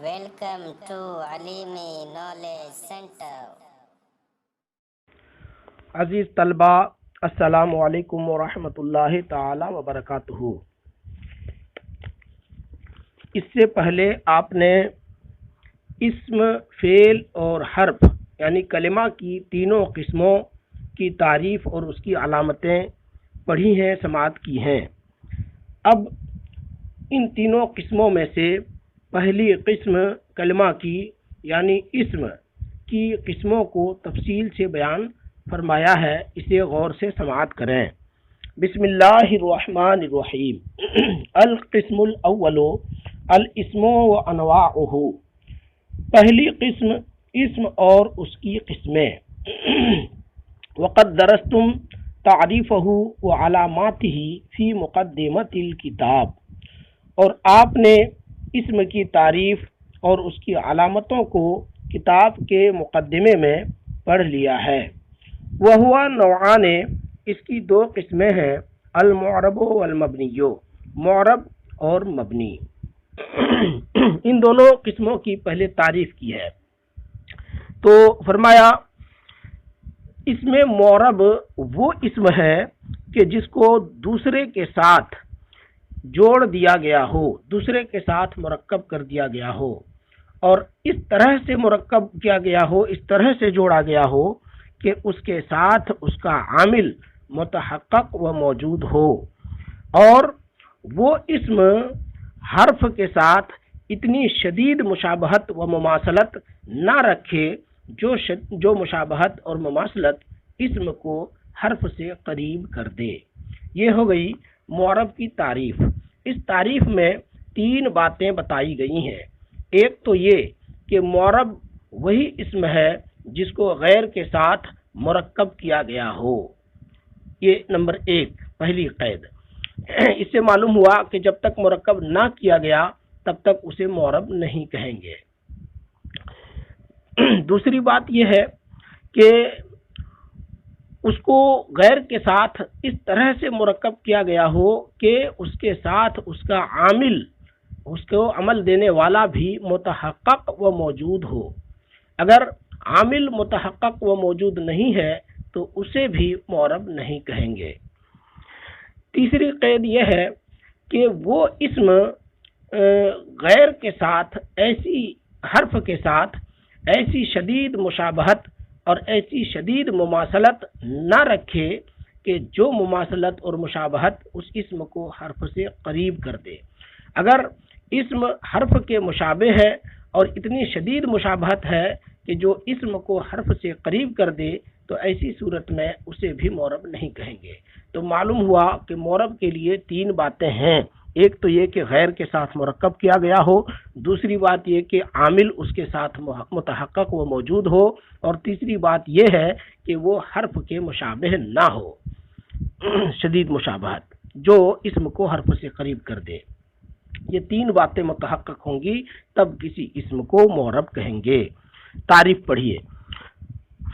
Welcome to Alimi Knowledge Center. عزیز طلبہ، السلام علیکم ورحمۃ اللہ تعالی وبرکاتہ۔ اس سے پہلے آپ نے اسم، فعل اور حرف یعنی کلمہ کی تینوں قسموں کی تعریف اور اس کی علامتیں پڑھی ہیں، سماعت کی ہیں۔ اب ان تینوں قسموں میں سے پہلی قسم کلمہ کی یعنی اسم کی قسموں کو تفصیل سے بیان فرمایا ہے، اسے غور سے سماعت کریں۔ بسم اللہ الرحمن الرحیم۔ القسم الاول الاسم و انواعہ۔ پہلی قسم اسم اور اس کی قسمیں۔ وقد درستم تعریفہ و علاماتہ فی مقدمۃ الکتاب، اور آپ نے اسم کی تعریف اور اس کی علامتوں کو کتاب کے مقدمے میں پڑھ لیا ہے۔ وہو نوعان، اس کی دو قسمیں ہیں، المعرب والمبنی، معرب اور مبنی۔ ان دونوں قسموں کی پہلے تعریف کی ہے تو فرمایا اسم معرب وہ اسم ہے کہ جس کو دوسرے کے ساتھ جوڑ دیا گیا ہو، دوسرے کے ساتھ مرکب کر دیا گیا ہو، اور اس طرح سے مرکب کیا گیا ہو، اس طرح سے جوڑا گیا ہو کہ اس کے ساتھ اس کا عامل متحقق و موجود ہو، اور وہ اسم حرف کے ساتھ اتنی شدید مشابہت و مماثلت نہ رکھے جو مشابہت اور مماثلت اسم کو حرف سے قریب کر دے۔ یہ ہو گئی معرب کی تعریف۔ اس تعریف میں تین باتیں بتائی گئی ہیں۔ ایک تو یہ کہ معرب وہی اسم ہے جس کو غیر کے ساتھ مرکب کیا گیا ہو، یہ نمبر ایک، پہلی قید۔ اس سے معلوم ہوا کہ جب تک مرکب نہ کیا گیا تب تک اسے معرب نہیں کہیں گے۔ دوسری بات یہ ہے کہ اس کو غیر کے ساتھ اس طرح سے مرکب کیا گیا ہو کہ اس کے ساتھ اس کا عامل، اس کو عمل دینے والا بھی متحقق و موجود ہو۔ اگر عامل متحقق و موجود نہیں ہے تو اسے بھی معرب نہیں کہیں گے۔ تیسری قید یہ ہے کہ وہ اسم غیر کے ساتھ ایسی حرف کے ساتھ ایسی شدید مشابہت اور ایسی شدید مماثلت نہ رکھے کہ جو مماثلت اور مشابہت اس اسم کو حرف سے قریب کر دے۔ اگر اسم حرف کے مشابہ ہے اور اتنی شدید مشابہت ہے کہ جو اسم کو حرف سے قریب کر دے تو ایسی صورت میں اسے بھی معرب نہیں کہیں گے۔ تو معلوم ہوا کہ معرب کے لیے تین باتیں ہیں۔ ایک تو یہ کہ غیر کے ساتھ مرکب کیا گیا ہو، دوسری بات یہ کہ عامل اس کے ساتھ متحقق و موجود ہو، اور تیسری بات یہ ہے کہ وہ حرف کے مشابہ نہ ہو، شدید مشابہت جو اسم کو حرف سے قریب کر دے۔ یہ تین باتیں متحقق ہوں گی تب کسی اسم کو معرب کہیں گے۔ تعریف پڑھیے۔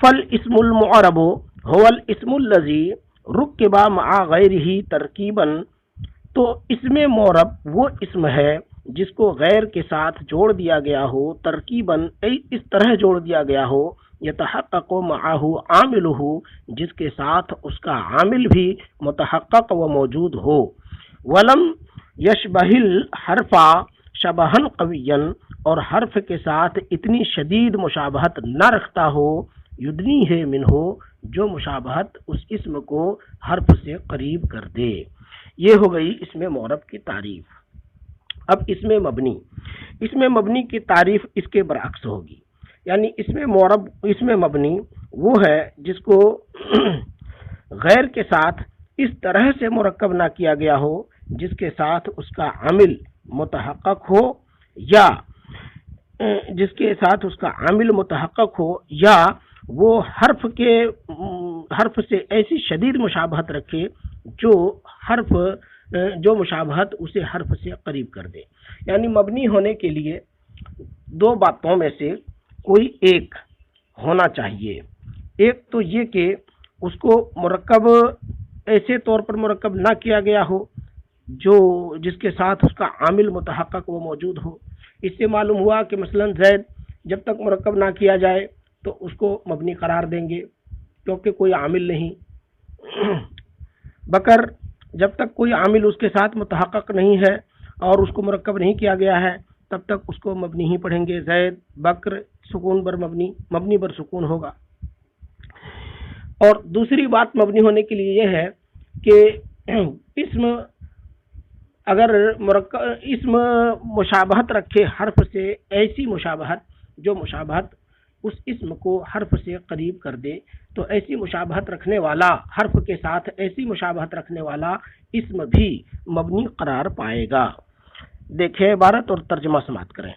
فالاسم المعرب هو الاسم الذي ركب مع غيره ترکیبا، تو اسم معرب وہ اسم ہے جس کو غیر کے ساتھ جوڑ دیا گیا ہو، ترکیباً اس طرح جوڑ دیا گیا ہو، یتحقق معه عاملہ، جس کے ساتھ اس کا عامل بھی متحقق و موجود ہو، ولم یشبہ الحرف شبہا قویا، اور حرف کے ساتھ اتنی شدید مشابہت نہ رکھتا ہو، یدنی ہے منہ، جو مشابہت اس اسم کو حرف سے قریب کر دے۔ یہ ہو گئی اسم معرب کی تعریف۔ اب اسم مبنی۔ اسم مبنی کی تعریف اس کے برعکس ہوگی، یعنی اسم معرب، اسم مبنی وہ ہے جس کو غیر کے ساتھ اس طرح سے مرکب نہ کیا گیا ہو جس کے ساتھ اس کا عامل متحقق ہو، یا جس کے ساتھ اس کا عامل متحقق ہو، یا وہ حرف سے ایسی شدید مشابہت رکھے جو مشابہت اسے حرف سے قریب کر دے۔ یعنی مبنی ہونے کے لیے دو باتوں میں سے کوئی ایک ہونا چاہیے۔ ایک تو یہ کہ اس کو مرکب ایسے طور پر مرکب نہ کیا گیا ہو جس کے ساتھ اس کا عامل متحقق و موجود ہو، اس سے معلوم ہوا کہ مثلا زید جب تک مرکب نہ کیا جائے تو اس کو مبنی قرار دیں گے کیونکہ کوئی عامل نہیں. بکر جب تک کوئی عامل اس کے ساتھ متحقق نہیں ہے اور اس کو مرکب نہیں کیا گیا ہے تب تک اس کو مبنی ہی پڑھیں گے. زید بکر سکون بر مبنی بر سکون ہوگا. اور دوسری بات مبنی ہونے کے لیے یہ ہے کہ اسم اگر اسم مشابہت رکھے حرف سے، ایسی مشابہت جو مشابہت اس اسم کو حرف سے قریب کر دے، تو ایسی مشابہت رکھنے والا حرف کے ساتھ ایسی مشابہت رکھنے والا اسم بھی مبنی قرار پائے گا. دیکھیں عبارت اور ترجمہ سماعت کریں.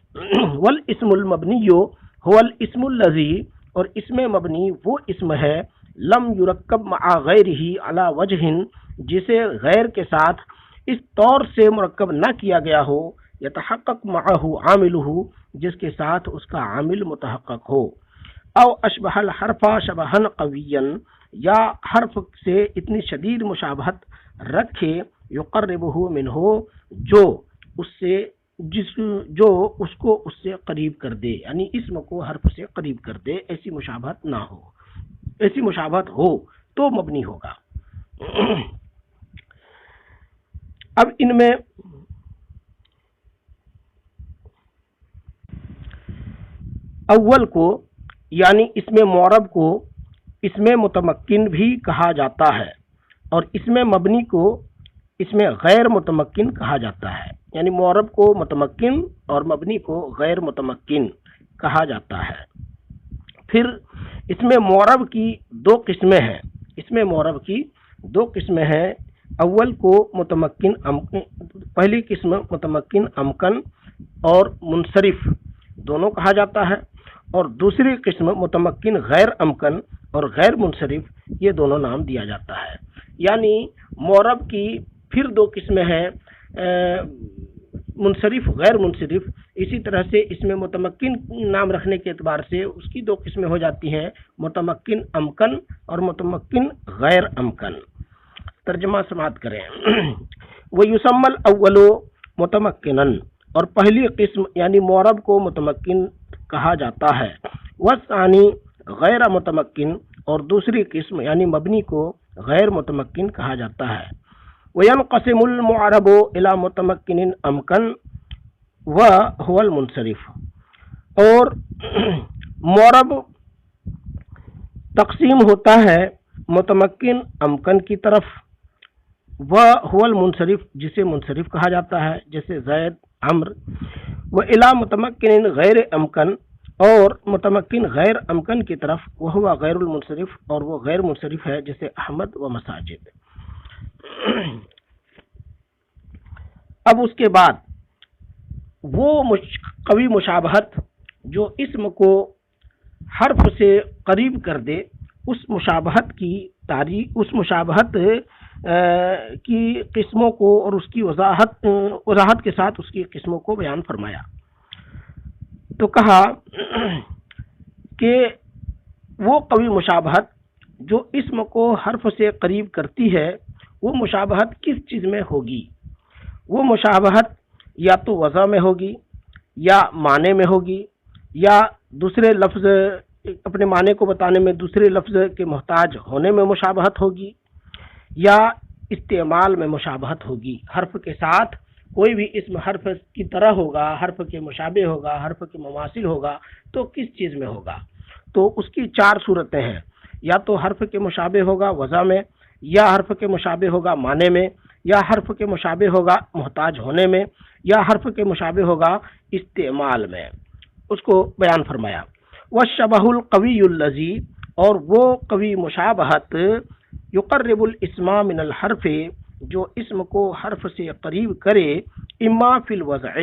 والاسم المبنی هو الاسم الذی، اور اسم مبنی وہ اسم ہے لم یرکب مع غیرہ علی وجہ، جسے غیر کے ساتھ اس طور سے مرکب نہ کیا گیا ہو، یتحقق معہ عاملہ، جس کے ساتھ اس کا عامل متحقق ہو، او اشبہ الحرف شبہا قویا، یا حرف سے اتنی شدید مشابہت رکھے، یقربہ منہ، جو اس کو اس سے قریب کر دے، یعنی اسم کو حرف سے قریب کر دے، ایسی مشابہت نہ ہو. ایسی مشابہت ہو تو مبنی ہوگا. اب ان میں اول کو یعنی اس میں معرب کو اس میں متمکن بھی کہا جاتا ہے، اور اس میں مبنی کو اس میں غیر متمکن کہا جاتا ہے. یعنی معرب کو متمکن اور مبنی کو غیر متمکن کہا جاتا ہے. پھر اس میں معرب کی دو قسمیں ہیں. اس میں معرب کی دو قسمیں ہیں. اول کو متمکن پہلی قسم متمکن امکن اور منصرف دونوں کہا جاتا ہے، اور دوسری قسم متمکن غیر امکن اور غیر منصرف، یہ دونوں نام دیا جاتا ہے. یعنی معرب کی پھر دو قسمیں ہیں، منصرف غیر منصرف. اسی طرح سے اس میں متمکن نام رکھنے کے اعتبار سے اس کی دو قسمیں ہو جاتی ہیں، متمکن امکن اور متمکن غیر امکن. ترجمہ سماعت کریں. وَيُسَمَّ الْأَوَّلُ مُتَمَكِّنًا، اور پہلی قسم یعنی معرب کو متمکن کہا جاتا ہے. وَالثَّانِي غیر متمکن، اور دوسری قسم یعنی مبنی کو غیر متمکن کہا جاتا ہے. وَيَنْقَسِمُ الْمُعْرَبُ إِلَى مُتَمَكِّنٍ أَمْكَنٍ وَهُوَ الْمُنْصَرِفُ، اور معرب تقسیم ہوتا ہے متمکن امکن کی طرف، وَهُوَ الْمُنْصَرِفُ جسے منصرف کہا جاتا ہے، جیسے زید عمر. وَإِلَى مُتَمَكِّنٍ غیر امکن، اور متمکن غیر امکن کی طرف، وَهُوَ غیر المنصرف، اور وہ غیر منصرف ہے، جیسے احمد و مساجد. اب اس کے بعد وہ قوی مشابہت جو اسم کو حرف سے قریب کر دے، اس مشابہت کی تعریف، اس مشابہت کی قسموں کو اور اس کی وضاحت کے ساتھ اس کی قسموں کو بیان فرمایا. تو کہا کہ وہ قوی مشابہت جو اسم کو حرف سے قریب کرتی ہے، وہ مشابہت کس چیز میں ہوگی؟ وہ مشابہت یا تو وضع میں ہوگی، یا معنی میں ہوگی، یا دوسرے لفظ اپنے معنی کو بتانے میں دوسرے لفظ کے محتاج ہونے میں مشابہت ہوگی، یا استعمال میں مشابہت ہوگی. حرف کے ساتھ کوئی بھی اسم حرف کی طرح ہوگا، حرف کے مشابہ ہوگا، حرف کے مماثل ہوگا، تو کس چیز میں ہوگا؟ تو اس کی چار صورتیں ہیں. یا تو حرف کے مشابہ ہوگا وضع میں، یا حرف کے مشابہ ہوگا معنی میں، یا حرف کے مشابہ ہوگا محتاج ہونے میں، یا حرف کے مشابہ ہوگا استعمال میں. اس کو بیان فرمایا. والشبہ القوی الذی، اور وہ قوی مشابہت یقرب الاسم من الحرف، جو اسم کو حرف سے قریب کرے، اما فی الوضع،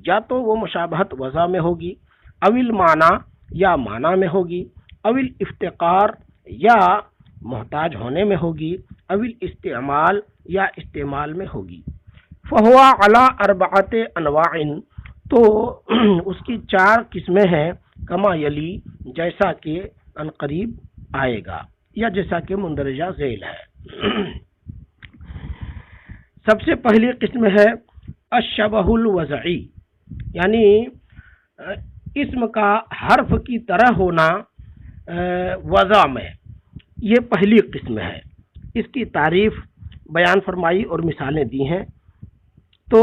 یا تو وہ مشابہت وضع میں ہوگی، او المعنی، یا معنی میں ہوگی، او الافتقار، یا محتاج ہونے میں ہوگی، او الاستعمال، یا استعمال میں ہوگی. فہو علی اربعۃ انواع، تو اس کی چار قسمیں ہیں. کما یلی، جیسا کہ عنقریب آئے گا، یا جیسا کہ مندرجہ ذیل ہے. سب سے پہلی قسم ہے الشبہ الوضعی، یعنی اسم کا حرف کی طرح ہونا وضع میں، یہ پہلی قسم ہے۔ اس کی تعریف بیان فرمائی اور مثالیں دی ہیں۔ تو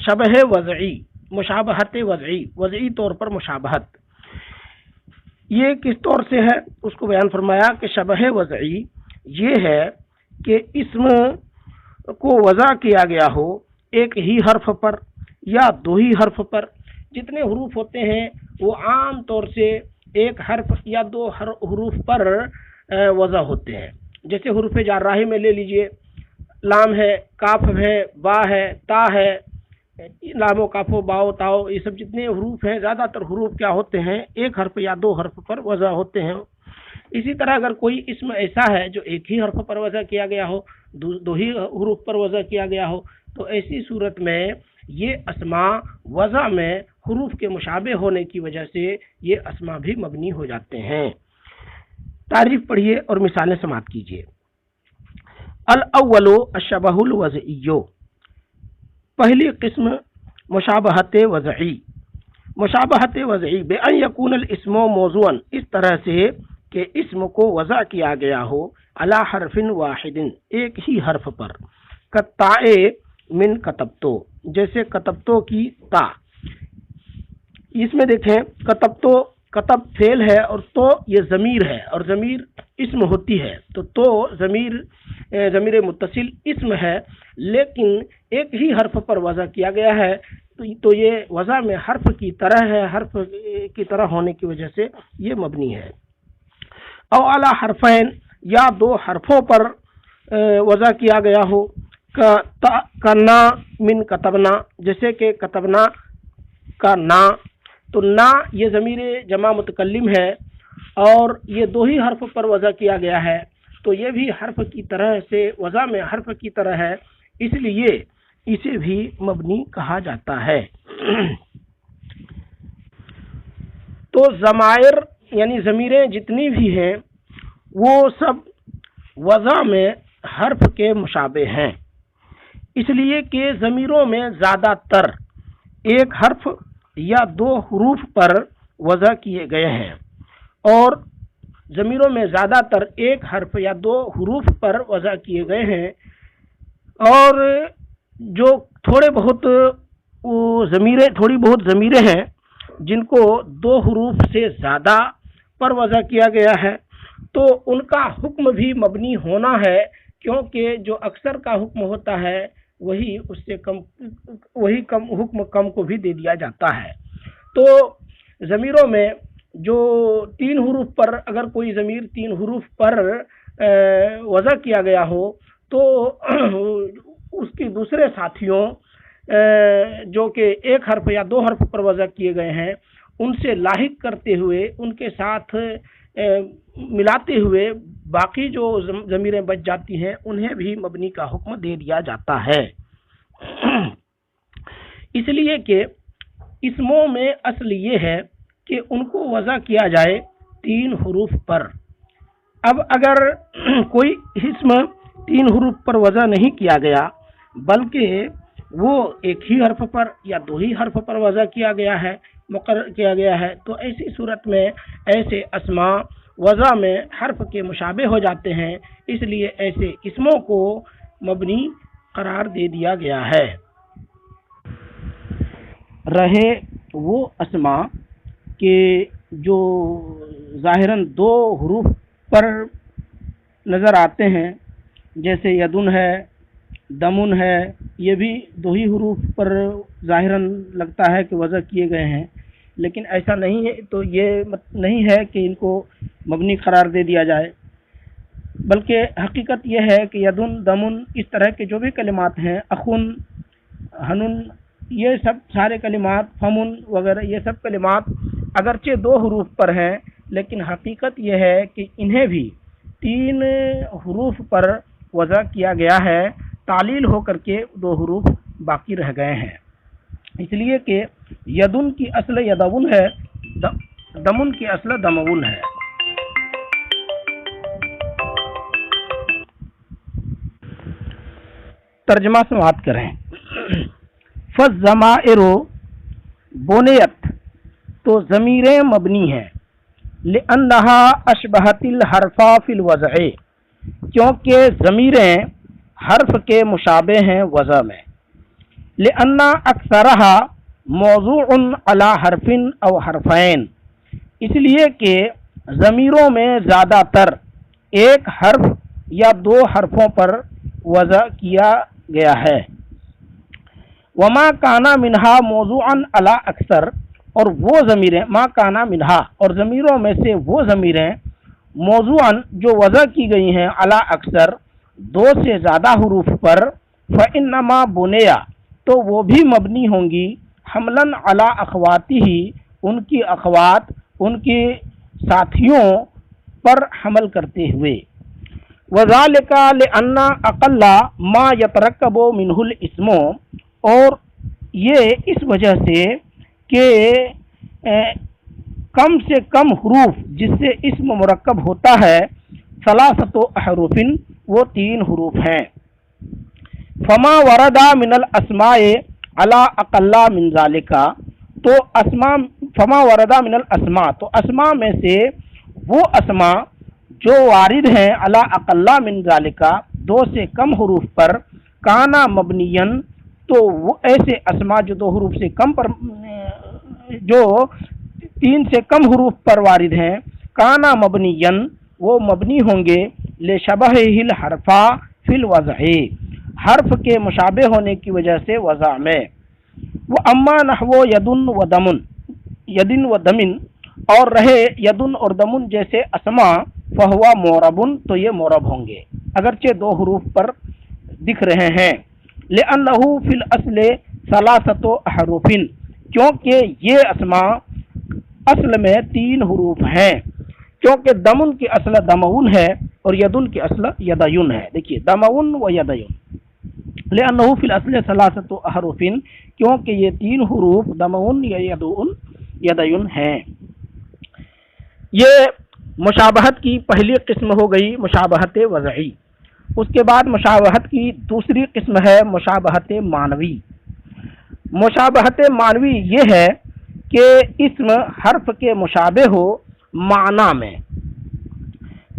شبہ وضعی، مشابہت وضعی، وضعی طور پر مشابہت، یہ کس طور سے ہے اس کو بیان فرمایا کہ شبہ وضعی یہ ہے کہ اسم کو وضع کیا گیا ہو ایک ہی حرف پر یا دو ہی حرف پر۔ جتنے حروف ہوتے ہیں وہ عام طور سے ایک حرف یا دو حروف پر وضع ہوتے ہیں۔ جیسے حروف جارحہ میں لے لیجئے، لام ہے، کاف ہے، با ہے، تا ہے، لام و کاف و با و تا، یہ سب جتنے حروف ہیں زیادہ تر حروف کیا ہوتے ہیں ایک حرف یا دو حرف پر وضع ہوتے ہیں۔ اسی طرح اگر کوئی اسم ایسا ہے جو ایک ہی حرف پر وضع کیا گیا ہو، دو ہی حروف پر وضع کیا گیا ہو، تو ایسی صورت میں یہ اسماء وضع میں حروف کے مشابہ ہونے کی وجہ سے یہ اسماء بھی مبنی ہو جاتے ہیں۔ تعریف پڑھیے اور مثالیں سماعت کیجیے۔ الاول الشبہ الوضعی، پہلی قسم مشابہت وضعی۔ مشابہت وضعی بأن یکون الاسم موضوعا، اس طرح سے کہ اسم کو وضع کیا گیا ہو علی حرف واحد، ایک ہی حرف پر، کتاء من کتبتو، جیسے کتبتو کی تا۔ اس میں دیکھیں کتبتو، کتب فعل ہے اور تو یہ ضمیر ہے، اور ضمیر اسم ہوتی ہے، تو ضمیر متصل اسم ہے، لیکن ایک ہی حرف پر وضع کیا گیا ہے، تو یہ وضع میں حرف کی طرح ہے، حرف کی طرح ہونے کی وجہ سے یہ مبنی ہے۔ او علی حرفین، یا دو حرفوں پر وضع کیا گیا ہو، کا نا من کتبنا، جیسے کہ کتبنا کا نا، تو نا یہ ضمیر جمع متکلم ہے اور یہ دو ہی حرف پر وضع کیا گیا ہے، تو یہ بھی حرف کی طرح سے وضع میں حرف کی طرح ہے، اس لیے اسے بھی مبنی کہا جاتا ہے۔ تو ضمائر یعنی ضمیریں جتنی بھی ہیں وہ سب وضع میں حرف کے مشابہ ہیں، اس لیے کہ ضمیروں میں زیادہ تر ایک حرف یا دو حروف پر وضع کیے گئے ہیں، اور ضمیروں میں زیادہ تر ایک حرف یا دو حروف پر وضع کیے گئے ہیں، اور جو تھوڑی بہت ضمیریں ہیں جن کو دو حروف سے زیادہ پر وضع کیا گیا ہے، تو ان کا حکم بھی مبنی ہونا ہے، کیونکہ جو اکثر کا حکم ہوتا ہے وہی اس سے حکم کم کو بھی دے دیا جاتا ہے۔ تو ضمیروں میں جو تین حروف پر، اگر کوئی ضمیر تین حروف پر وضع کیا گیا ہو، تو اس کی دوسرے ساتھیوں جو کہ ایک حرف یا دو حرف پر وضع کیے گئے ہیں ان سے لاحق کرتے ہوئے، ان کے ساتھ ملاتے ہوئے باقی جو ضمیریں بچ جاتی ہیں انہیں بھی مبنی کا حکم دے دیا جاتا ہے، اس لیے کہ اسموں میں اصل یہ ہے کہ ان کو وضع کیا جائے تین حروف پر۔ اب اگر کوئی اسم تین حروف پر وضع نہیں کیا گیا بلکہ وہ ایک ہی حرف پر یا دو ہی حرف پر وضع کیا گیا ہے، مقرر کیا گیا ہے، تو ایسی صورت میں ایسے اسماء وضع میں حرف کے مشابہ ہو جاتے ہیں، اس لیے ایسے اسموں کو مبنی قرار دے دیا گیا ہے۔ رہے وہ اسماء کہ جو ظاہراً دو حروف پر نظر آتے ہیں، جیسے یدن ہے، دمن ہے، یہ بھی دو ہی حروف پر ظاہراً لگتا ہے کہ وضع کیے گئے ہیں، لیکن ایسا نہیں ہے، تو یہ نہیں ہے کہ ان کو مبنی قرار دے دیا جائے، بلکہ حقیقت یہ ہے کہ یدن، دمن، اس طرح کے جو بھی کلمات ہیں، اخن، ہنن، یہ سب سارے کلمات، فمن وغیرہ، یہ سب کلمات اگرچہ دو حروف پر ہیں لیکن حقیقت یہ ہے کہ انہیں بھی تین حروف پر وضع کیا گیا ہے، تعلیل ہو کر کے دو حروف باقی رہ گئے ہیں، اس لیے کہ یدن کی اصل یدون ہے، دمن کی اصل دمون ہے۔ ترجمہ سماعت کریں۔ فالضمائر بنیت، تو ضمیریں مبنی ہیں، لأنہا اشبہت الحرف فی الوضع، کیونکہ ضمیریں حرف کے مشابہ ہیں وضع میں، لأن اکثرہا موضوع علی حرف او حرفین، اس لیے کہ ضمیروں میں زیادہ تر ایک حرف یا دو حرفوں پر وضع کیا گیا ہے۔ وما کانا منہا موضوعا علی اکثر، اور وہ ضمیریں ما کانا منہا، اور ضمیروں میں سے وہ ضمیریں موضوعا جو وضع کی گئی ہیں علی اکثر دو سے زیادہ حروف پر، فإنما بنیا تو وہ بھی مبنی ہوں گی حملاً علی اخواتی ہی، ان کی اخوات ان کی ساتھیوں پر حمل کرتے ہوئے، وذالک لأن اقل ما یترکب منہ الاسم، اور یہ اس وجہ سے کہ کم سے کم حروف جس سے اسم مرکب ہوتا ہے، ثلاثۃ احرف وہ 3 حروف ہیں، فما ورد من الاسماء علی اقل من ذالک، تو اسماء فما ورد من الاسماء، تو اسماء میں سے وہ اسماء جو وارد ہیں علی اقل من ذالک 2 سے کم حروف پر، کانا مبنین، تو وہ ایسے اسماء جو 2 حروف سے کم پر جو 3 سے کم حروف پر وارد ہیں، کانا مبنین وہ مبنی ہوں گے لشبہ الحرف فی الوضع، حرف کے مشابہ ہونے کی وجہ سے وضع میں، وہ اما نحو یدن و دمن، یدن و دمن، اور رہے یدن اور دمن جیسے اسماء، فہوا معربن، تو یہ معرب ہوں گے اگرچہ 2 حروف پر دکھ رہے ہیں، لأنہ فی الاصل ثلاثۃ احرف، کیونکہ یہ اسماء اصل میں 3 حروف ہیں، کیونکہ دمن کی اصل دمعون ہے اور یدن کی اصل یدین ہے، دیکھیے دمعون و یدین، لأنہ فی الاصل ثلاثۃ احرف، کیونکہ یہ 3 حروف دمعون یا یدین ہیں۔ یہ مشابہت کی پہلی قسم ہو گئی مشابہت وضعی۔ اس کے بعد مشابہت کی دوسری قسم ہے مشابہت معنوی۔ مشابہت معنوی یہ ہے کہ اسم حرف کے مشابہ ہو معنی میں۔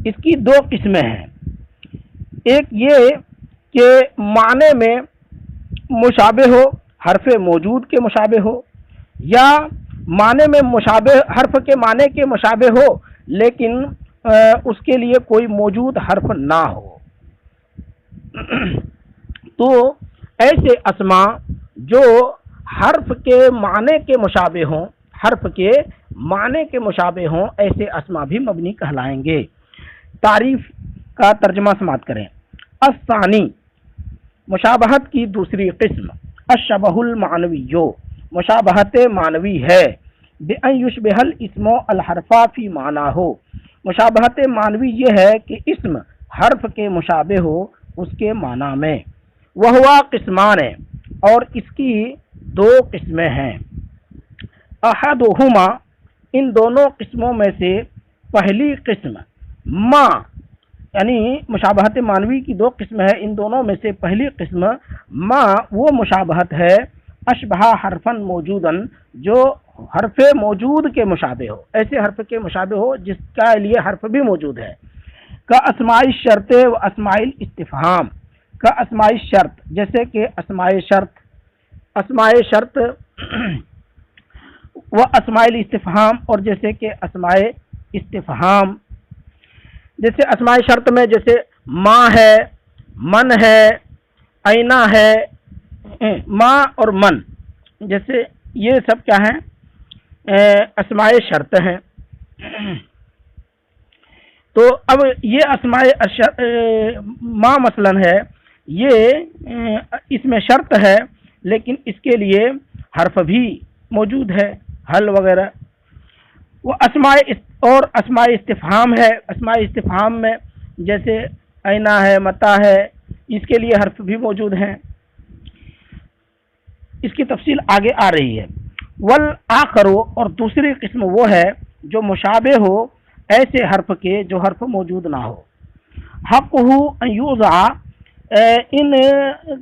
اس کی 2 قسمیں ہیں، ایک یہ کہ معنی میں مشابہ ہو، حرف موجود کے مشابہ ہو، یا معنی میں مشابہ حرف کے معنی کے مشابہ ہو لیکن اس کے لیے کوئی موجود حرف نہ ہو۔ تو ایسے اسماء جو حرف کے معنی کے مشابہ ہوں، حرف کے معنی کے مشابہ ہوں، ایسے اسماء بھی مبنی کہلائیں گے۔ تعریف کا ترجمہ سماعت کریں۔ الثانی، مشابہت کی دوسری قسم، الشبہ المعنوی، مشابہت معنوی ہے، بأن یشبہ الاسم الحرف فی معنیہ، مشابہت معنوی یہ ہے کہ اسم حرف کے مشابہ ہو اس کے معنی میں، وہوا قسمان، اور اس کی 2 قسمیں ہیں، احدہما، ان دونوں قسموں میں سے پہلی قسم، ما، یعنی مشابہت معنوی کی 2 قسمیں ہیں، ان دونوں میں سے پہلی قسم ما وہ مشابہت ہے، اشبہ حرفن موجودن، جو حرف موجود کے مشابہ ہو، ایسے حرف کے مشابہ ہو جس کا لیے حرف بھی موجود ہے، کا اسماء الشرط و اسماء الاستفہام، کا اسماء الشرط جیسے کہ اسماء شرط، اسماء شرط و اسماء الاستفہام، اور جیسے کہ اسماء استفہام، جیسے اسماء شرط میں جیسے ما ہے، من ہے، اینا ہے، ما اور من، جیسے یہ سب کیا ہیں، اسماء شرط ہیں۔ تو اب یہ اسماء ما مثلا ہے، یہ اس میں شرط ہے لیکن اس کے لیے حرف بھی موجود ہے، حل وغیرہ۔ وہ اسماء اور اسماء استفہام ہے، اسماء استفہام میں جیسے اینا ہے، متا ہے، اس کے لیے حرف بھی موجود ہیں، اس کی تفصیل آگے آ رہی ہے۔ والآخر، اور دوسری قسم وہ ہے جو مشابہ ہو ایسے حرف کے جو حرف موجود نہ ہو، حقہ ان یوضع، ان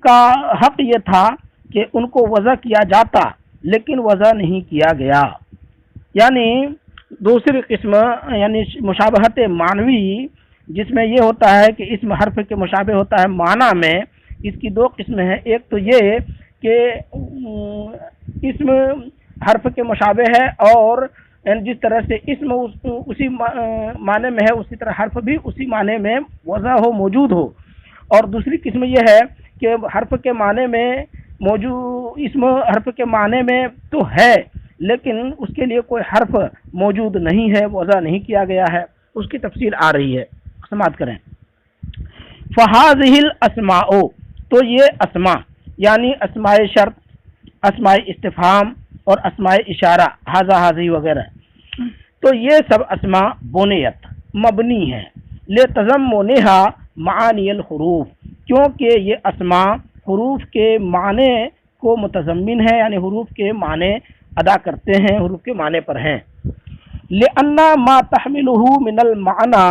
کا حق یہ تھا کہ ان کو وضع کیا جاتا لیکن وضع نہیں کیا گیا، یعنی دوسری قسم یعنی مشابہت معنوی، جس میں یہ ہوتا ہے کہ اسم حرف کے مشابہ ہوتا ہے معنی میں، اس کی دو قسمیں ہیں۔ ایک تو یہ کہ اسم حرف کے مشابہ ہے اور جس طرح سے اسم اسی معنی میں ہے اسی طرح حرف بھی اسی معنی میں وضع ہو، موجود ہو۔ اور دوسری قسم یہ ہے کہ حرف کے معنی میں موجود، اسم حرف کے معنی میں تو ہے لیکن اس کے لیے کوئی حرف موجود نہیں ہے، وضع نہیں کیا گیا ہے۔ اس کی تفصیل آ رہی ہے، سماعت کریں۔ فہذہ الاسماء، تو یہ اسماء یعنی اسماء شرط، اسماء استفہام اور اسماء اشارہ، ھذا ھذی وغیرہ، تو یہ سب اسماء بنیت مبنی ہیں لتضمنھا معانی الحروف، کیونکہ یہ اسماء حروف کے معنی کو متضمن ہے، یعنی حروف کے معنی ادا کرتے ہیں، حروف کے معنی پر ہیں۔ لأن ما تحملہ من المعنی،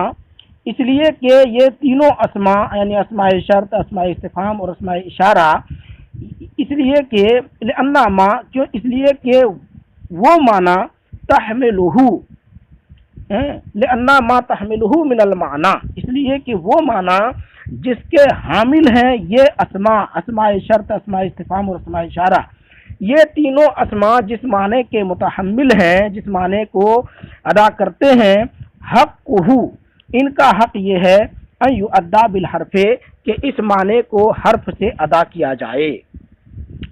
اس لیے کہ یہ تینوں اسماء یعنی اسماء شرط، اسماء استفہام اور اسماء اشارہ، اس لیے کہ لأن ما، کیوں؟ اس لیے کہ وہ معنی تحملہ، لأن ما تحملہ من المعنی، اس لیے کہ وہ معنی جس کے حامل ہیں یہ اسماء، اسماء شرط، اسماء استفہام اور اسماء اشارہ، یہ تینوں اسماء جس معنی کے متحمل ہیں، جس معنی کو ادا کرتے ہیں، حقہ، ان کا حق یہ ہے ان یؤدی بالحرف، کہ اس معنی کو حرف سے ادا کیا جائے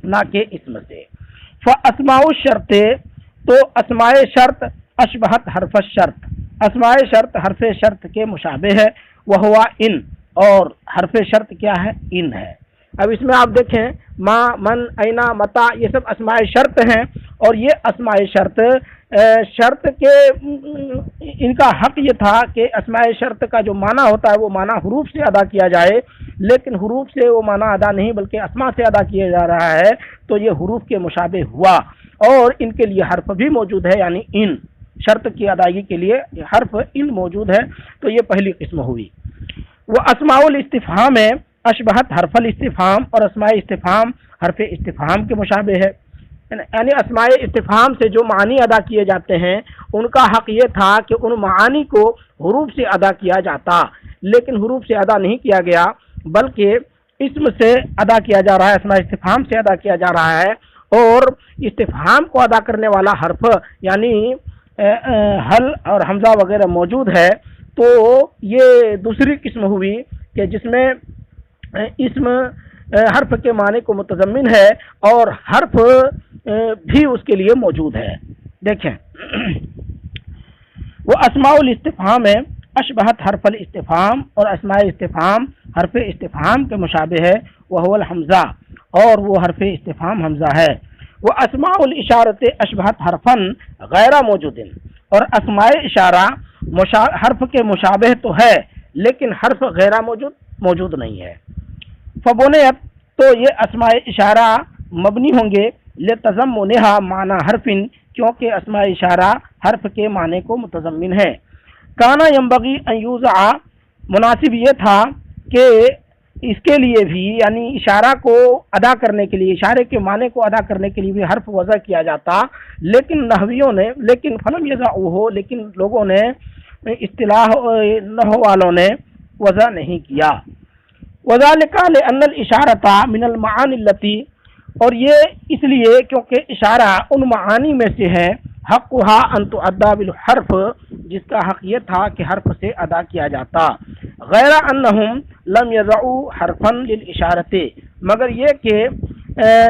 نہ کہ اسم سے۔ فاسماء الشرط، تو اسماء شرط اشبہت حرف الشرط، اسماء شرط حرف شرط کے مشابہ ہے، وہوا ان، اور حرف شرط کیا ہے؟ ان ہے۔ اب اس میں آپ دیکھیں ما، من، اینا، متا، یہ سب اسماء شرط ہیں، اور یہ اسماء شرط شرط کے ان کا حق یہ تھا کہ اسماء شرط کا جو معنی ہوتا ہے وہ معنی حروف سے ادا کیا جائے، لیکن حروف سے وہ معنی ادا نہیں بلکہ اسماء سے ادا کیا جا رہا ہے، تو یہ حروف کے مشابہ ہوا، اور ان کے لیے حرف بھی موجود ہے، یعنی ان، شرط کی ادائیگی کے لیے حرف ان موجود ہے، تو یہ پہلی قسم ہوئی۔ وہ اسماء الاستفہام ہے اشبہت حرف الاستفہام، اور اسماء استفہام حرف استفہام کے مشابہ ہے، یعنی اسماء استفہام سے جو معنی ادا کیے جاتے ہیں ان کا حق یہ تھا کہ ان معانی کو حروف سے ادا کیا جاتا، لیکن حروف سے ادا نہیں کیا گیا بلکہ اسم سے ادا کیا جا رہا ہے، اسماء استفہام سے ادا کیا جا رہا ہے، اور استفہام کو ادا کرنے والا حرف یعنی حل اور حمزہ وغیرہ موجود ہے، تو یہ دوسری قسم ہوئی کہ جس میں اسم حرف کے معنی کو متضمن ہے اور حرف بھی اس کے لیے موجود ہے۔ دیکھیں وہ اسماء الاستفہام ہے اشبہت حرف الاستفہام، اور اسماء استفہام حرف استفہام کے مشابہ ہے، وہو الحمزہ، اور وہ حرف استفہام حمزہ ہے۔ وہ اسماء الاشارت اشبہت حرفن غیر موجود، اور اسماء اشارہ حرف کے مشابہ تو ہے لیکن حرف غیر موجود نہیں ہے۔ فبنیت، تو یہ اسماء اشارہ مبنی ہوں گے لتضمنھا معنی حرف، کیونکہ اسماء اشارہ حرف کے معنی کو متضمن ہے۔ کانا ینبغی ان یوضع، مناسب یہ تھا کہ اس کے لیے بھی یعنی اشارہ کو ادا کرنے کے لیے، اشارے کے معنی کو ادا کرنے کے لیے بھی حرف وضع کیا جاتا، لیکن نحویوں نے، لیکن فلم یضعوہ، لیکن لوگوں نے، اصطلاح نحو والوں نے وضع نہیں کیا۔ وذالک لأن الاشارۃ من المعانی التی، اور یہ اس لیے کیونکہ اشارہ ان معانی میں سے ہے، حقھا ان تؤدی بالحرف، جس کا حق یہ تھا کہ حرف سے ادا کیا جاتا، غیر انہم لم یضعوا حرفا للاشارۃ، مگر یہ کہ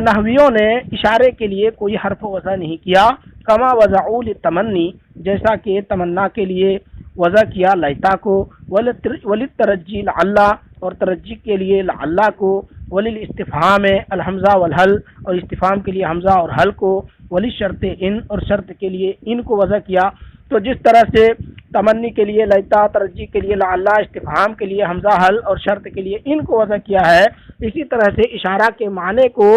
نحویوں نے اشارے کے لیے کوئی حرف وضع نہیں کیا، کما وضعوا للتمنی، جیسا کہ تمنا کے لیے وضع کیا لیتا کو، وللترجی لعل، اور ترجی کے لیے لعل کو، وللاستفہام الحمزہ والحل، اور استفہام کے لیے حمزہ اور حل کو، وللشرط ان، اور شرط کے لیے ان کو وضع کیا۔ تو جس طرح سے تمنی کے لیے لیتا، ترجی کے لیے لعل، استفہام کے لیے حمزہ حل اور شرط کے لیے ان کو وضع کیا ہے، اسی طرح سے اشارہ کے معنی کو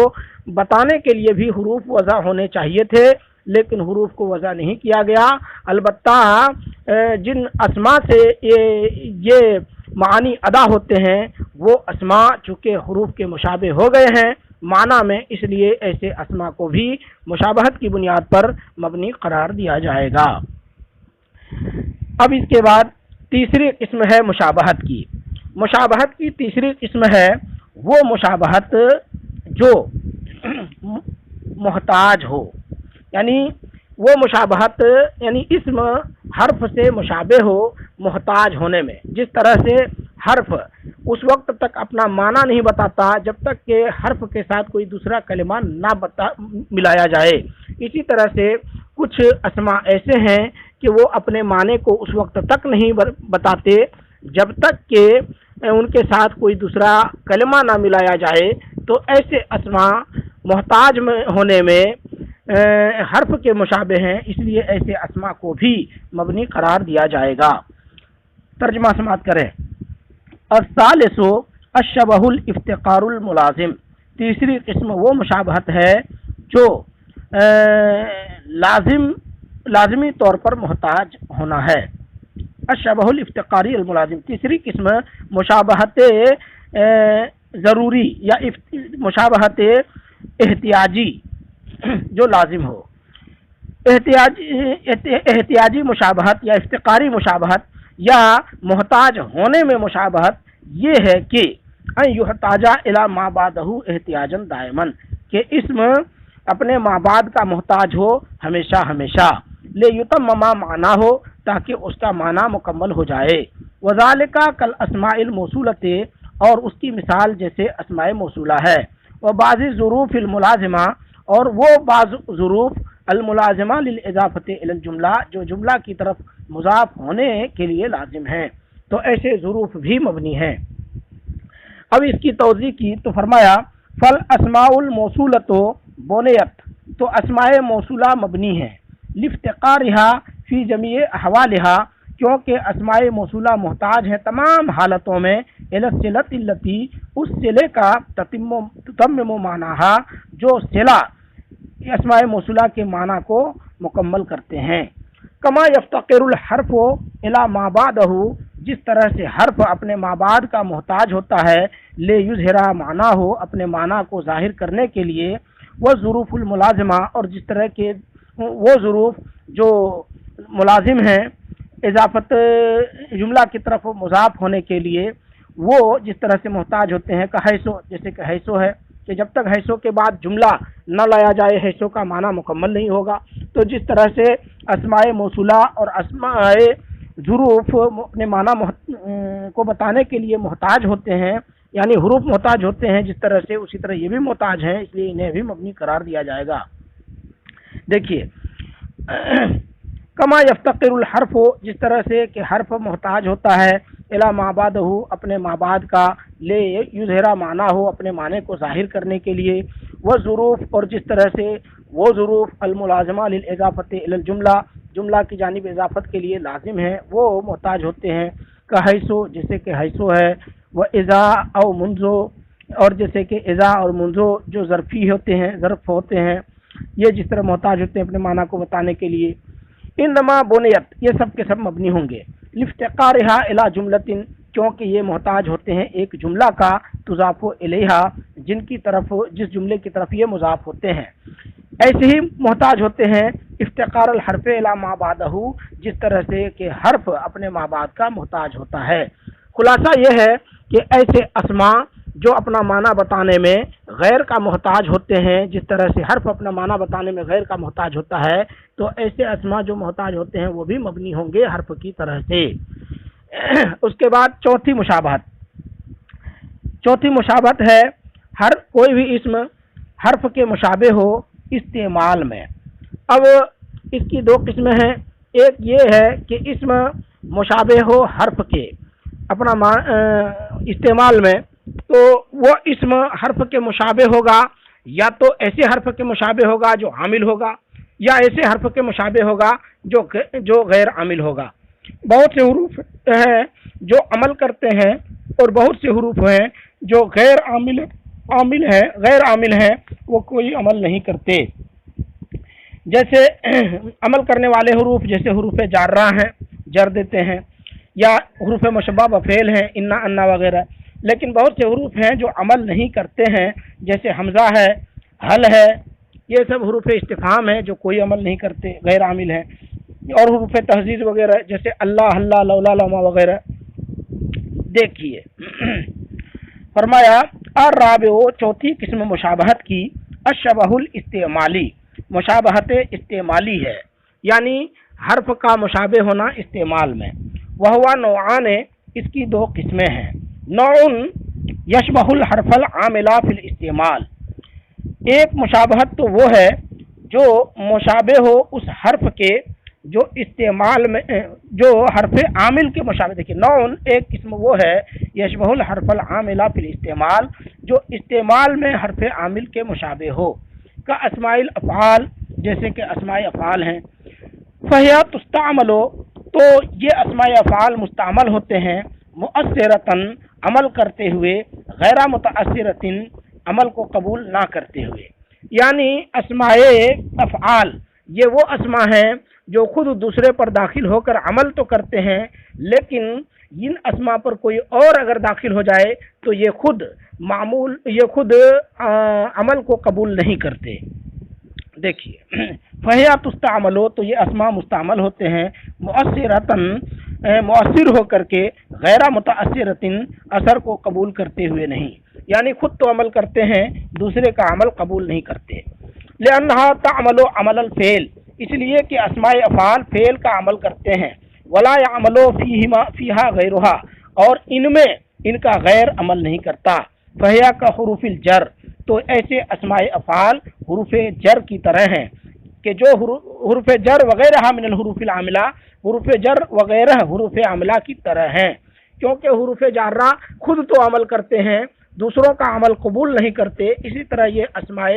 بتانے کے لیے بھی حروف وضع ہونے چاہیے تھے، لیکن حروف کو وضع نہیں کیا گیا۔ البتہ جن اسماء سے یہ معانی ادا ہوتے ہیں وہ اسماء چونکہ حروف کے مشابہ ہو گئے ہیں، معنی میں، اس لیے ایسے اسما کو بھی مشابہت کی بنیاد پر مبنی قرار دیا جائے گا۔ اب اس کے بعد تیسری قسم ہے مشابہت کی۔ مشابہت کی تیسری قسم ہے وہ مشابہت جو محتاج ہو، یعنی وہ مشابہت یعنی اسم حرف سے مشابہ ہو محتاج ہونے میں، جس طرح سے حرف اس وقت تک اپنا معنی نہیں بتاتا جب تک کہ حرف کے ساتھ کوئی دوسرا کلمہ نہ ملایا جائے، اسی طرح سے کچھ اسما ایسے ہیں کہ وہ اپنے معنی کو اس وقت تک نہیں بتاتے جب تک کہ ان کے ساتھ کوئی دوسرا کلمہ نہ ملایا جائے، تو ایسے اسما محتاج ہونے میں حرف کے مشابہ ہیں، اس لیے ایسے اسما کو بھی مبنی قرار دیا جائے گا۔ ترجمہ سماعت کریں۔ الثالث الشبہ الافتقار الملازم، تیسری قسم وہ مشابہت ہے جو لازمی طور پر محتاج ہونا ہے۔ الشبہ الافتقاری الملازم، تیسری قسم مشابہت ضروری یا مشابہت احتیاجی جو لازم ہو۔ احتیاجی مشابہت یا افتقاری مشابہت یا محتاج ہونے میں مشابہت یہ ہے کہ ان یحتاج الی ما بعدہ احتیاجا دائما، کہ اسم اپنے ما بعد کا محتاج ہو ہمیشہ ہمیشہ، لیتمم معنی ہو تاکہ اس کا معنی مکمل ہو جائے۔ وذالک کالاسماء الموصولۃ، اور اس کی مثال جیسے اسماء موصولہ ہے۔ وبعض ظروف الملازمہ، اور وہ بعض ظروف الملازمہ للاضافۃ الی الجملہ جو جملہ کی طرف مضاف ہونے کے لیے لازم ہیں، تو ایسے ظروف بھی مبنی ہیں۔ اب اس کی توضیح کی تو فرمایا فالاسماء الموصولۃ بنیت، تو اسماء موصولہ مبنی ہیں، لافتقارھا فی جمیع احوالھا، کیونکہ اسماء موصولہ محتاج ہیں تمام حالتوں میں، الی الصلۃ التی، اس صلے کا تتمم معناھا جو صلہ اسماء موصولہ کے معنی کو مکمل کرتے ہیں۔ کما یفتقر الحرف الی ما بعدہ، جس طرح سے حرف اپنے ما بعد کا محتاج ہوتا ہے، لیظہر معنی ہو، اپنے معنی کو ظاہر کرنے کے لیے، وہ ظروف الملازمہ، اور جس طرح کے وہ ظروف جو ملازم ہیں اضافت جملہ کی طرف مضاف ہونے کے لیے، وہ جس طرح سے محتاج ہوتے ہیں، کحیثو، جیسے کہ حیثو ہے کہ جب تک حیثو کے بعد جملہ نہ لایا جائے حیثو کا معنی مکمل نہیں ہوگا، تو جس طرح سے اسماء موصولہ اور اسماء ظروف اپنے معنی کو بتانے کے لیے محتاج ہوتے ہیں، یعنی حروف محتاج ہوتے ہیں جس طرح سے، اسی طرح یہ بھی محتاج ہیں، اس لیے انہیں بھی مبنی قرار دیا جائے گا۔ دیکھیے کما یفتقر الحرف، جس طرح سے کہ حرف محتاج ہوتا ہے، الی ما بعدہ، اپنے ما بعد کا، لے یظہر معنی ہو، اپنے معنی کو ظاہر کرنے کے لیے، وہ ظروف، اور جس طرح سے وہ ظروف الملازمہ للاضافۃ الی الجملہ، جملہ کی جانب اضافت کے لیے لازم ہیں، وہ محتاج ہوتے ہیں، کحیثو، جیسے کہ حیثو ہے، وہ اذا او منذو، اور جیسے کہ اذا اور منذو جو ظرفی ہوتے ہیں، ظرف ہوتے ہیں، یہ جس طرح محتاج ہوتے ہیں اپنے معنی کو بتانے کے لیے۔ انما بنیت، یہ سب کے سب مبنی ہوں گے، لافتقارھا الی جملۃ، کیونکہ یہ محتاج ہوتے ہیں ایک جملہ کا، تضاف الیہا، جس جملے کی طرف یہ مضاف ہوتے ہیں، ایسے ہی محتاج ہوتے ہیں افتقار الحرف الی ما بعدہ، جس طرح سے کہ حرف اپنے ما بعد کا محتاج ہوتا ہے۔ خلاصہ یہ ہے کہ ایسے اسما جو اپنا معنی بتانے میں غیر کا محتاج ہوتے ہیں، جس طرح سے حرف اپنا معنی بتانے میں غیر کا محتاج ہوتا ہے، تو ایسے اسما جو محتاج ہوتے ہیں وہ بھی مبنی ہوں گے حرف کی طرح سے۔ اس کے بعد چوتھی مشابہت ہے کوئی بھی اسم حرف کے مشابہ ہو استعمال میں۔ اب اس کی دو قسمیں ہیں، ایک یہ ہے کہ اسم مشابہ ہو حرف کے اپنا استعمال میں، تو وہ اسم حرف کے مشابہ ہوگا، یا تو ایسے حرف کے مشابہ ہوگا جو عامل ہوگا، یا ایسے حرف کے مشابہ ہوگا جو غیر عامل ہوگا۔ بہت سے حروف ہیں جو عمل کرتے ہیں، اور بہت سے حروف ہیں جو غیر عامل ہیں، وہ کوئی عمل نہیں کرتے۔ جیسے عمل کرنے والے حروف جیسے حروف جارہ ہیں، جر دیتے ہیں، یا حروف مشبہ بفعل ہیں، انا انا وغیرہ، لیکن بہت سے حروف ہیں جو عمل نہیں کرتے ہیں، جیسے حمزہ ہے، حل ہے، یہ سب حروف استفہام ہیں جو کوئی عمل نہیں کرتے، غیر عامل ہیں، اور حروف تہذیب وغیرہ جیسے اللہ، اللہ، لولا، لما وغیرہ۔ دیکھیے فرمایا الرابع، چوتھی قسم مشابہت کی، الشبہ الاستعمالی، مشابہت استعمالی ہے، یعنی حرف کا مشابہ ہونا استعمال میں۔ وہو نوعان، اس کی دو قسمیں ہیں۔ نوع یشبہ الحرف العامل فی الاستعمال، ایک مشابہت تو وہ ہے جو مشابہ ہو اس حرف کے جو استعمال میں، جو حرف عامل کے مشابہ۔ دیکھیے نوع ایک قسم وہ ہے یشبہ الحرف العامل فی الاستعمال، جو استعمال میں حرف عامل کے مشابہ ہو، کا اسماء الافعال، جیسے کہ اسماء افعال ہیں۔ فہیا تستعمل، تو یہ اسماء افعال مستعمل ہوتے ہیں، مؤثرتن، عمل کرتے ہوئے، غیر متاثرتن، عمل کو قبول نہ کرتے ہوئے۔ یعنی اسماء افعال یہ وہ اسماء ہیں جو خود دوسرے پر داخل ہو کر عمل تو کرتے ہیں، لیکن ان اسماء پر کوئی اور اگر داخل ہو جائے تو یہ خود عمل کو قبول نہیں کرتے۔ دیکھیے فہیا تستعمل، تو یہ اسماء مستعمل ہوتے ہیں، مؤثرتن، مؤثر ہو کر کے، غیر متاثرتن، اثر کو قبول کرتے ہوئے نہیں، یعنی خود تو عمل کرتے ہیں، دوسرے کا عمل قبول نہیں کرتے۔ لأنہا تعمل عمل الفعل، اس لیے کہ اسماء افعال فعل کا عمل کرتے ہیں، ولا يعمل فیہا غیرہا، اور ان میں ان کا غیر عمل نہیں کرتا۔ فہیا کا حروف الجر، تو ایسے اسماء افعال حروف جر کی طرح ہیں کہ جو حروف جر وغیرہ من الحروف العاملہ، حروف جر وغیرہ حروف عاملہ کی طرح ہیں، کیونکہ حروف جارہ خود تو عمل کرتے ہیں، دوسروں کا عمل قبول نہیں کرتے، اسی طرح یہ اسماء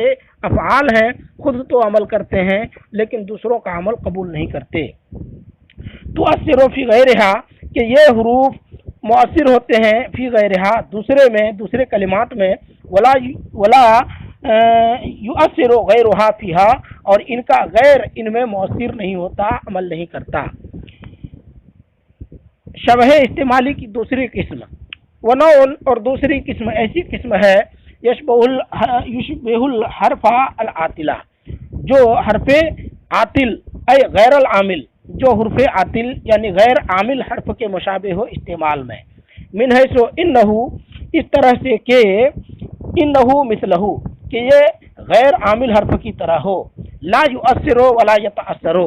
افعال ہیں، خود تو عمل کرتے ہیں لیکن دوسروں کا عمل قبول نہیں کرتے۔ تو اثر فی غیرہا، کہ یہ حروف مؤثر ہوتے ہیں فی غیرہا، دوسرے میں، دوسرے کلمات میں، ولا یؤثر غیرہا فیہا، اور ان کا غیر ان میں مؤثر نہیں ہوتا، عمل نہیں کرتا۔ شبہ استعمالی کی دوسری قسم، ونوع، اور دوسری قسم ایسی قسم ہے یشبہ الحرف العاطلہ، جو حرف عاطل اے غیر العامل، جو حرف عاطل یعنی غیر عامل حرف کے مشابہ ہو استعمال میں، من حیث انہو، اس طرح سے کہ انہو مثلہو، کہ یہ غیر عامل حرف کی طرح ہو، لا یؤثر ولا یتأثر،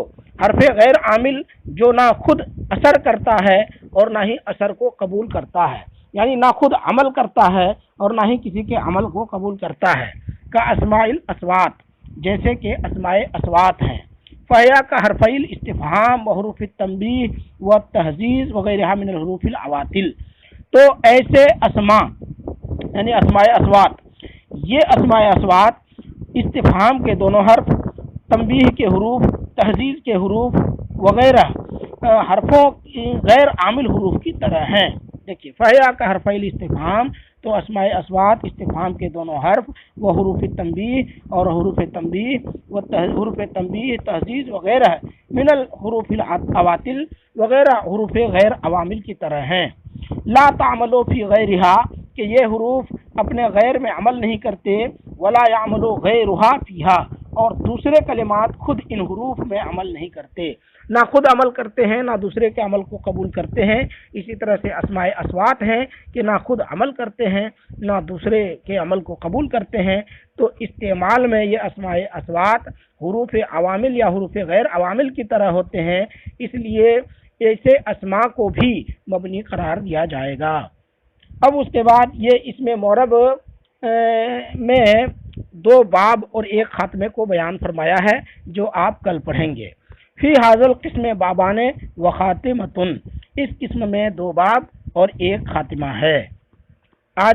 حرف غیر عامل جو نہ خود اثر کرتا ہے اور نہ ہی اثر کو قبول کرتا ہے، یعنی نہ خود عمل کرتا ہے اور نہ ہی کسی کے عمل کو قبول کرتا ہے، کا اسماء الاصوات، جیسے کہ اسماء اصوات ہیں۔ فہیا کا حرفی الاستفہام و حروف التنبیہ و التہذیز وغیرہ من الحروف العواتل، تو ایسے اسماء یعنی اسماء اصوات، یہ اسماء اصوات استفہام کے دونوں حرف، تنبیہ کے حروف، تہذیز کے حروف وغیرہ حرفوں غیر عامل حروف کی طرح ہیں۔ دیکھیے فہیا کا حرف الاستفہام، تو اسماء اصوات استفہام کے دونوں حرف، وہ حروف تنبیہ اور حروف تنبیہ و حروف تنبیہ، تہذیز وغیرہ من الحروف العواتل وغیرہ حروف غیر عوامل کی طرح ہیں۔ لا تعملوا فی غیرہا، کہ یہ حروف اپنے غیر میں عمل نہیں کرتے، ولا يعمل غیرہا فیہا، اور دوسرے کلمات خود ان حروف میں عمل نہیں کرتے، نہ خود عمل کرتے ہیں نہ دوسرے کے عمل کو قبول کرتے ہیں۔ اسی طرح سے اسماء اصوات ہیں کہ نہ خود عمل کرتے ہیں نہ دوسرے کے عمل کو قبول کرتے ہیں، تو استعمال میں یہ اسماء اصوات حروف عوامل یا حروف غیر عوامل کی طرح ہوتے ہیں، اس لیے ایسے اسماء کو بھی مبنی قرار دیا جائے گا۔ اب اس کے بعد یہ اس میں معرب میں 2 باب اور 1 خاتمے کو بیان فرمایا ہے جو آپ کل پڑھیں گے۔ فی حاضل قسم بابان و خاتمتن، اس قسم میں 2 باب اور 1 خاتمہ ہے۔ آج